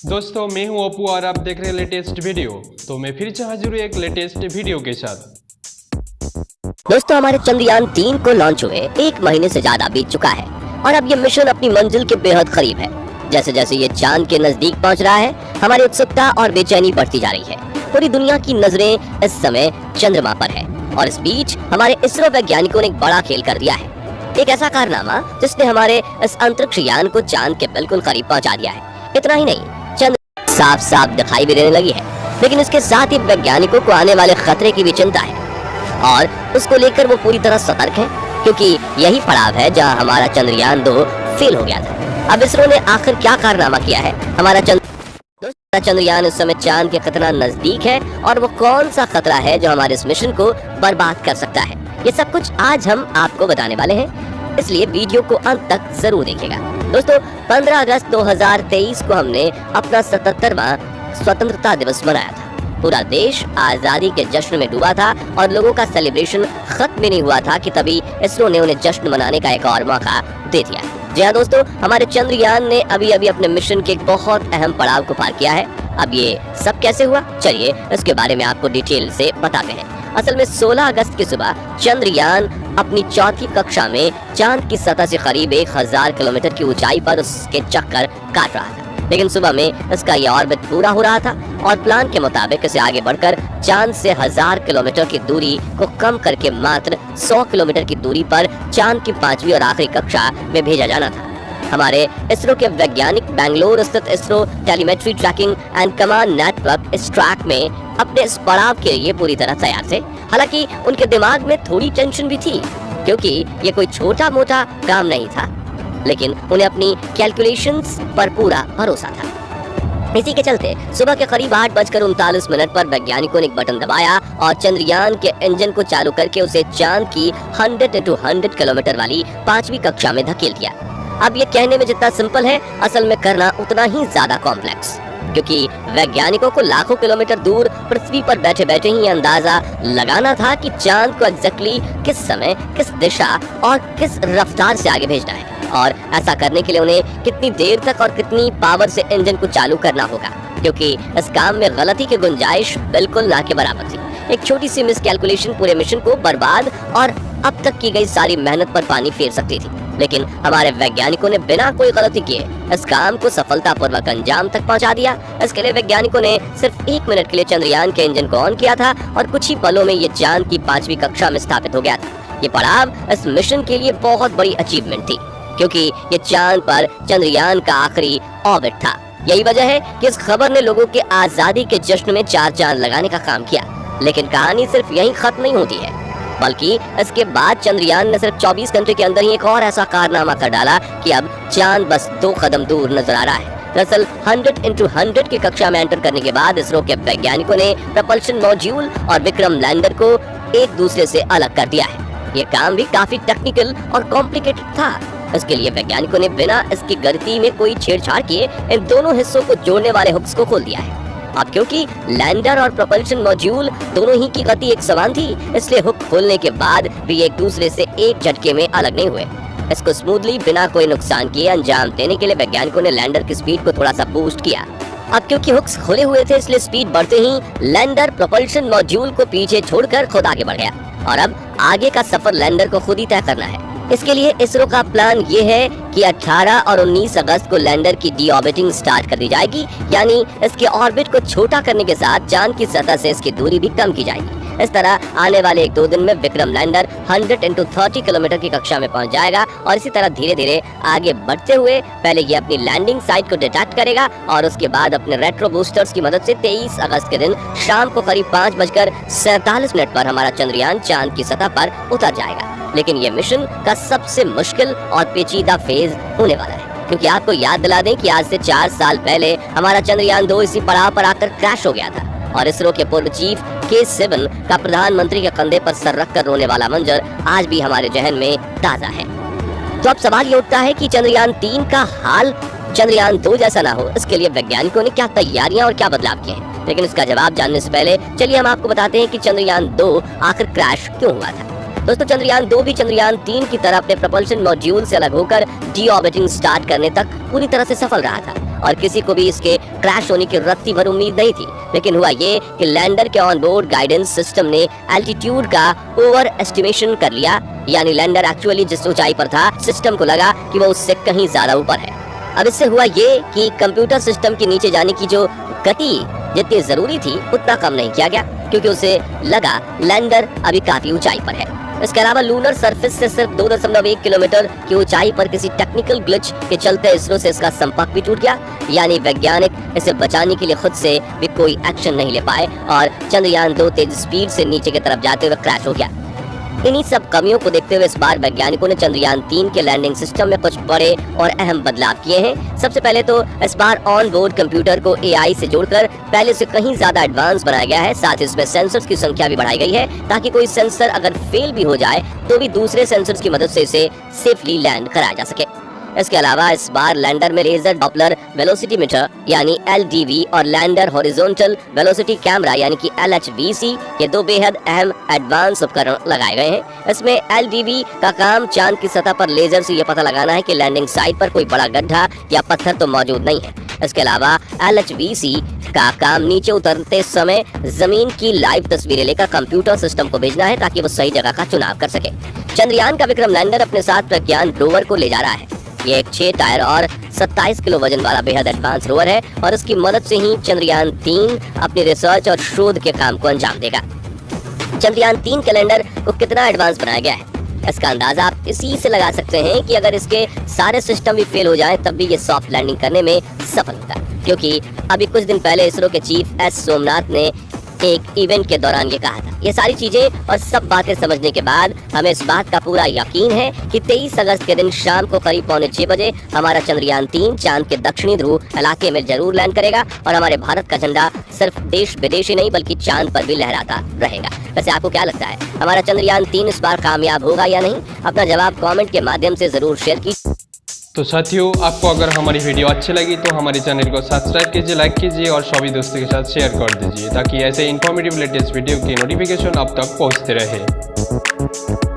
दोस्तों मैं हूं अपू और आप देख रहे हैं लेटेस्ट वीडियो। तो मैं फिर से हाजिर हूं एक लेटेस्ट वीडियो के साथ। दोस्तों हमारे चंद्रयान 3 को लॉन्च हुए 1 महीने से ज्यादा बीत चुका है और अब ये मिशन अपनी मंजिल के बेहद करीब है। जैसे जैसे ये चांद के नजदीक पहुंच रहा है, हमारी उत्सुकता और बेचैनी बढ़ती जा रही है। पूरी दुनिया की नजरें इस समय चंद्रमा पर है और इस बीच हमारे इसरो वैज्ञानिकों ने एक बड़ा खेल कर दिया है। एक ऐसा कारनामा जिसने हमारे इस अंतरिक्ष यान को चांद के बिल्कुल करीब पहुंचा दिया है। इतना ही नहीं, चंद्र साफ साफ दिखाई भी देने लगी है, लेकिन इसके साथ ही वैज्ञानिकों को आने वाले खतरे की भी चिंता है और उसको लेकर वो पूरी तरह सतर्क है, क्योंकि यही पड़ाव है जहां हमारा चंद्रयान 2 फेल हो गया था। अब इसरो ने आखिर क्या कारनामा किया है? हमारा चंद्रयान इस समय चांद के कितना नजदीक है और वो कौन सा खतरा है जो हमारे इस मिशन को बर्बाद कर सकता है, ये सब कुछ आज हम आपको बताने वाले हैं, इसलिए वीडियो को अंत तक जरूर देखिएगा। दोस्तों 15 अगस्त 2023 को हमने अपना 77वां स्वतंत्रता दिवस मनाया था। पूरा देश आजादी के जश्न में डूबा था और लोगों का सेलिब्रेशन खत्म भी नहीं हुआ था कि तभी इसरो ने उन्हें जश्न मनाने का एक और मौका दे दिया। जी हाँ दोस्तों, हमारे चंद्रयान ने अभी अभी अपने मिशन के एक बहुत अहम पड़ाव को पार किया है। अब ये सब कैसे हुआ, चलिए इसके बारे में आपको डिटेल से बताते हैं। असल में 16 अगस्त की सुबह चंद्रयान अपनी चौथी कक्षा में चांद की सतह से करीब 1000 किलोमीटर की ऊंचाई पर उसके चक्कर काट रहा था, लेकिन सुबह में इसका यह ऑर्बिट पूरा हो रहा था और प्लान के मुताबिक इसे आगे बढ़कर चांद से 1000 किलोमीटर की दूरी को कम करके मात्र 100 किलोमीटर की दूरी पर चांद की 5वीं और आखिरी कक्षा में भेजा जाना था। हमारे इसरो के वैज्ञानिक बेंगलोर स्थित ISRO telemetry tracking and command network इस ट्रैक में अपने इस पड़ाव के लिए पूरी तरह तैयार थे। हालांकि उनके दिमाग में थोड़ी टेंशन भी थी, क्योंकि ये कोई छोटा मोटा काम नहीं था, लेकिन उन्हें अपनी कैलकुलेशंस पर पूरा भरोसा था। इसी के चलते सुबह के करीब 8:39 पर वैज्ञानिकों ने एक बटन दबाया और चंद्रयान के इंजन को चालू करके उसे चांद की 100 × 100 किलोमीटर वाली 5वीं कक्षा में धकेल दिया। अब ये कहने में जितना सिंपल है, असल में करना उतना ही ज्यादा कॉम्प्लेक्स, क्योंकि वैज्ञानिकों को लाखों किलोमीटर दूर पृथ्वी पर बैठे बैठे ही अंदाजा लगाना था कि चांद को एग्जैक्टली किस समय, किस दिशा और किस रफ्तार से आगे भेजना है, और ऐसा करने के लिए उन्हें कितनी देर तक और कितनी पावर से इंजन को चालू करना होगा, क्योंकि इस काम में गलती की गुंजाइश बिल्कुल ना के बराबर थी। एक छोटी सी मिसकैलकुलेशन पूरे मिशन को बर्बाद और अब तक की गई सारी मेहनत पर पानी फेर सकती थी, लेकिन हमारे वैज्ञानिकों ने बिना कोई गलती किए इस काम को सफलतापूर्वक अंजाम तक पहुंचा दिया। इसके लिए वैज्ञानिकों ने सिर्फ 1 मिनट के लिए चंद्रयान के इंजन को ऑन किया था और कुछ ही पलों में ये चांद की 5वीं कक्षा में स्थापित हो गया था। ये पड़ाव इस मिशन के लिए बहुत बड़ी अचीवमेंट थी, क्योंकि ये चांद पर चंद्रयान का आखिरी ऑर्बिट था। यही वजह है कि इस खबर ने लोगों के आजादी के जश्न में 4 चांद लगाने का काम किया। लेकिन कहानी सिर्फ यहीं खत्म नहीं होती है, बल्कि इसके बाद चंद्रयान ने सिर्फ 24 घंटे के अंदर ही एक और ऐसा कारनामा कर डाला कि अब चांद बस 2 कदम दूर नजर आ रहा है। दरअसल 100 × 100 की कक्षा में एंटर करने के बाद इसरो के वैज्ञानिकों ने प्रपल्शन मॉड्यूल और विक्रम लैंडर को एक दूसरे से अलग कर दिया है। ये काम भी काफी टेक्निकल और कॉम्प्लिकेटेड था। इसके लिए वैज्ञानिकों ने बिना इसकी गति में कोई छेड़छाड़ किए इन दोनों हिस्सों को जोड़ने वाले हुक्स को खोल दिया है। अब क्योंकि लैंडर और प्रोपल्शन मॉड्यूल दोनों ही की गति एक समान थी, इसलिए हुक खोलने के बाद भी एक दूसरे से एक झटके में अलग नहीं हुए। इसको स्मूथली बिना कोई नुकसान किए अंजाम देने के लिए वैज्ञानिकों ने लैंडर की स्पीड को थोड़ा सा बूस्ट किया। अब क्योंकि हुक्स खोले हुए थे, इसलिए स्पीड बढ़ते ही लैंडर प्रोपल्शन मॉड्यूल को पीछे छोड़कर खुद आगे बढ़ गया और अब आगे का सफर लैंडर को खुद ही तय करना है। इसके लिए इसरो का प्लान ये है कि 18 और 19 अगस्त को लैंडर की डीऑर्बिटिंग स्टार्ट कर दी जाएगी, यानी इसके ऑर्बिट को छोटा करने के साथ चांद की सतह से इसकी दूरी भी कम की जाएगी। इस तरह आने वाले 1-2 दिन में विक्रम लैंडर 100 × 30 किलोमीटर की कक्षा में पहुंच जाएगा और इसी तरह धीरे धीरे आगे बढ़ते हुए पहले ये अपनी लैंडिंग साइट को डिटेक्ट करेगा और उसके बाद अपने रेट्रो बूस्टर्स की मदद से 23 अगस्त के दिन शाम को करीब 5:47 पर हमारा चंद्रयान चांद की सतह पर उतर जाएगा। लेकिन ये मिशन का सबसे मुश्किल और पेचीदा फेज होने वाला है, क्योंकि आपको याद दिला दें कि आज से 4 साल पहले हमारा चंद्रयान 2 इसी पड़ाव पर आकर क्रैश हो गया था और इसरो के पूर्व चीफ के. का प्रधानमंत्री के कंधे पर सर रखकर रोने वाला मंजर आज भी हमारे जहन में ताजा है। तो अब सवाल ये उठता है कि चंद्रयान 3 का हाल चंद्रयान 2 जैसा ना हो, इसके लिए वैज्ञानिकों ने क्या तैयारियां और क्या बदलाव किए हैं। लेकिन इसका जवाब जानने से पहले चलिए हम आपको बताते हैं कि चंद्रयान 2 आखिर क्रैश क्यों हुआ था। दोस्तों चंद्रयान 2 भी चंद्रयान 3 की तरह अपने प्रपल्शन मॉड्यूल से अलग होकर डी ऑर्बिटिंग स्टार्ट करने तक पूरी तरह से सफल रहा था और किसी को भी इसके क्रैश होने की रत्ती भर उम्मीद नहीं थी। लेकिन हुआ ये कि लैंडर के ऑन बोर्ड गाइडेंस सिस्टम ने एल्टीट्यूड का ओवर एस्टिमेशन कर लिया, यानी लैंडर एक्चुअली जिस ऊंचाई पर था सिस्टम को लगा कि वो उससे कहीं ज्यादा ऊपर है। अब इससे हुआ ये कि कंप्यूटर सिस्टम के नीचे जाने की जो गति जितनी जरूरी थी उतना कम नहीं किया गया, क्योंकि उसे लगा लैंडर अभी काफी ऊंचाई पर है। इसके अलावा लूनर सरफेस से सिर्फ 2.1 किलोमीटर की ऊंचाई पर किसी टेक्निकल ग्लिच के चलते इसरो से इसका संपर्क भी टूट गया, यानी वैज्ञानिक इसे बचाने के लिए खुद से भी कोई एक्शन नहीं ले पाए और चंद्रयान 2 तेज स्पीड से नीचे की तरफ जाते हुए क्रैश हो गया। इन्हीं सब कमियों को देखते हुए इस बार वैज्ञानिकों ने चंद्रयान 3 के लैंडिंग सिस्टम में कुछ बड़े और अहम बदलाव किए हैं। सबसे पहले तो इस बार ऑन बोर्ड कंप्यूटर को एआई से जोड़कर पहले से कहीं ज्यादा एडवांस बनाया गया है। साथ ही इसमें सेंसर्स की संख्या भी बढ़ाई गई है, ताकि कोई सेंसर अगर फेल भी हो जाए तो भी दूसरे सेंसर्स की मदद से इसे सेफली लैंड कराया जा सके। इसके अलावा इस बार लैंडर में लेजर डॉपलर वेलोसिटी मीटर यानी LDV और लैंडर हॉरिजॉन्टल वेलोसिटी कैमरा यानी कि LHVC ये दो बेहद अहम एडवांस उपकरण लगाए गए हैं। इसमें LDV का काम चांद की सतह पर लेजर से यह पता लगाना है कि लैंडिंग साइट पर कोई बड़ा गड्ढा या पत्थर तो मौजूद नहीं है। इसके अलावा LHVC का काम नीचे उतरते समय जमीन की लाइव तस्वीरें लेकर कंप्यूटर सिस्टम को भेजना है, ताकि वो सही जगह का चुनाव कर सके। चंद्रयान का विक्रम लैंडर अपने साथ प्रज्ञान रोवर को ले जा रहा है। ये एक 6 टायर और 27 किलो वजन वाला बेहद एडवांस रोवर है और इसकी मदद से ही चंद्रयान 3 अपनी रिसर्च और शोध के काम को अंजाम देगा। चंद्रयान 3 कैलेंडर को कितना एडवांस बनाया गया है, इसका अंदाजा आप इसी से लगा सकते हैं कि अगर इसके सारे सिस्टम भी फेल हो जाएं तब भी ये सॉफ्ट लैंडिंग करने में सफल होगा। क्योंकि अभी कुछ दिन पहले इसरो के चीफ S सोमनाथ ने एक इवेंट के दौरान ये कहा था। ये सारी चीजें और सब बातें समझने के बाद हमें इस बात का पूरा यकीन है कि 23 अगस्त के दिन शाम को करीब 5:45 बजे हमारा चंद्रयान 3 चांद के दक्षिणी ध्रुव इलाके में जरूर लैंड करेगा और हमारे भारत का झंडा सिर्फ देश विदेश ही नहीं बल्कि चांद पर भी लहराता रहेगा। वैसे आपको क्या लगता है, हमारा चंद्रयान 3 इस बार कामयाब होगा या नहीं? अपना जवाब कॉमेंट के माध्यम से जरूर शेयर कीजिए। तो साथियों, आपको अगर हमारी वीडियो अच्छी लगी तो हमारे चैनल को सब्सक्राइब कीजिए, लाइक कीजिए और सभी दोस्तों के साथ शेयर कर दीजिए, ताकि ऐसे इन्फॉर्मेटिव लेटेस्ट वीडियो की नोटिफिकेशन आप तक पहुंचते रहे।